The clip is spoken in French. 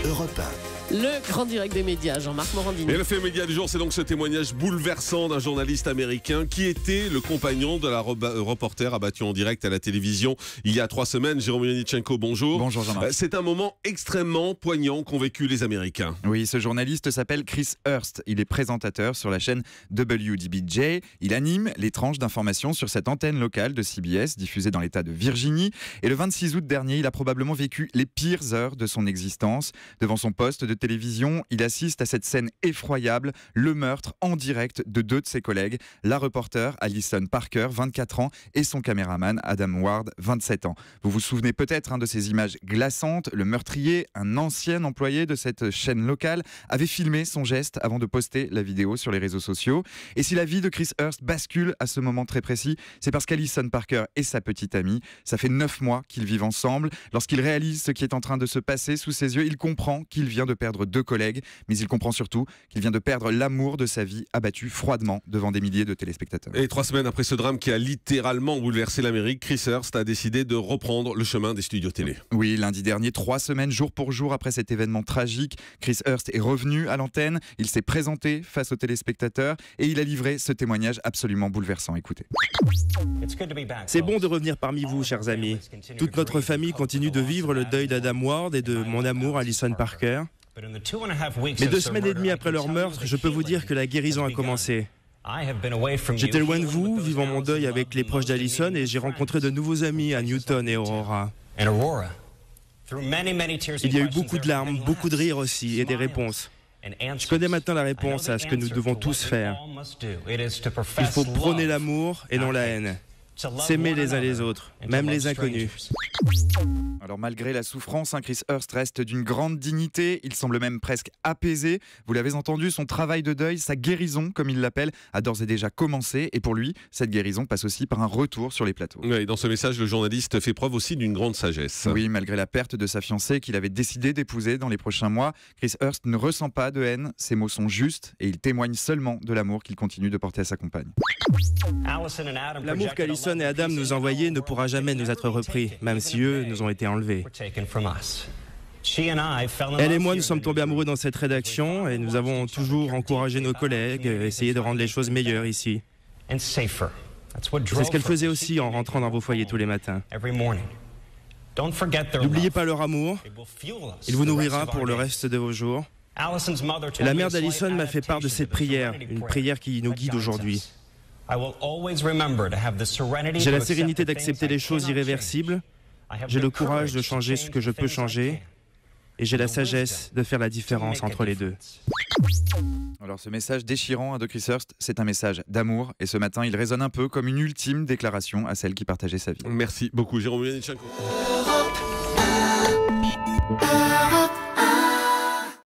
Europe 1. Le grand direct des médias, Jean-Marc Morandini. Et le fait média du jour, c'est donc ce témoignage bouleversant d'un journaliste américain qui était le compagnon de la reporter abattue en direct à la télévision il y a 3 semaines. Jérôme Yannichenko, bonjour. Bonjour Jean-Marc. C'est un moment extrêmement poignant qu'ont vécu les Américains. Oui, ce journaliste s'appelle Chris Hurst. Il est présentateur sur la chaîne WDBJ. Il anime les tranches d'informations sur cette antenne locale de CBS diffusée dans l'État de Virginie. Et le 26 août dernier, il a probablement vécu les pires heures de son existence. Devant son poste de télévision, il assiste à cette scène effroyable, le meurtre en direct de 2 de ses collègues, la reporter Allison Parker, 24 ans, et son caméraman Adam Ward, 27 ans. Vous vous souvenez peut-être de ces images glaçantes. Le meurtrier, un ancien employé de cette chaîne locale, avait filmé son geste avant de poster la vidéo sur les réseaux sociaux. Et si la vie de Chris Hurst bascule à ce moment très précis, c'est parce qu'Allison Parker est sa petite amie. Ça fait 9 mois qu'ils vivent ensemble. Lorsqu'il réalise ce qui est en train de se passer sous ses yeux, il comprend qu'il vient de perdre 2 collègues, mais il comprend surtout qu'il vient de perdre l'amour de sa vie, abattu froidement devant des milliers de téléspectateurs. Et 3 semaines après ce drame qui a littéralement bouleversé l'Amérique, Chris Hurst a décidé de reprendre le chemin des studios télé. Oui, lundi dernier, 3 semaines jour pour jour après cet événement tragique, Chris Hurst est revenu à l'antenne, il s'est présenté face aux téléspectateurs et il a livré ce témoignage absolument bouleversant. Écoutez. C'est bon de revenir parmi vous, chers amis. Toute notre famille continue de vivre le deuil d'Adam Ward et de mon amour Allison Parker. Mais 2 semaines et demie après leur meurtre, je peux vous dire que la guérison a commencé. J'étais loin de vous, vivant mon deuil avec les proches d'Allison, et j'ai rencontré de nouveaux amis à Newton et Aurora. Il y a eu beaucoup de larmes, beaucoup de rires aussi, et des réponses. Je connais maintenant la réponse à ce que nous devons tous faire. Il faut prôner l'amour et non la haine. S'aimer les uns les autres, même les inconnus. Alors malgré la souffrance, Chris Hurst reste d'une grande dignité, il semble même presque apaisé. Vous l'avez entendu, son travail de deuil, sa guérison comme il l'appelle, a d'ores et déjà commencé. Et pour lui, cette guérison passe aussi par un retour sur les plateaux. Oui, dans ce message, le journaliste fait preuve aussi d'une grande sagesse. Oui, malgré la perte de sa fiancée qu'il avait décidé d'épouser dans les prochains mois, Chris Hurst ne ressent pas de haine, ses mots sont justes et il témoigne seulement de l'amour qu'il continue de porter à sa compagne. L'amour qu'Allison et Adam nous envoyaient ne pourra jamais nous être repris, même si eux nous ont été enlevés. Elle et moi, nous sommes tombés amoureux dans cette rédaction et nous avons toujours encouragé nos collègues, essayé de rendre les choses meilleures ici. C'est ce qu'elle faisait aussi en rentrant dans vos foyers tous les matins. N'oubliez pas leur amour, il vous nourrira pour le reste de vos jours. Et la mère d'Allison m'a fait part de cette prière, une prière qui nous guide aujourd'hui. J'ai la sérénité d'accepter les choses irréversibles, j'ai le courage de changer ce que je peux changer, et j'ai la sagesse de faire la différence entre les deux. Alors ce message déchirant de Chris Hurst, c'est un message d'amour, et ce matin il résonne un peu comme une ultime déclaration à celle qui partageait sa vie. Merci beaucoup, Jérôme Yannichenko. Europe 1.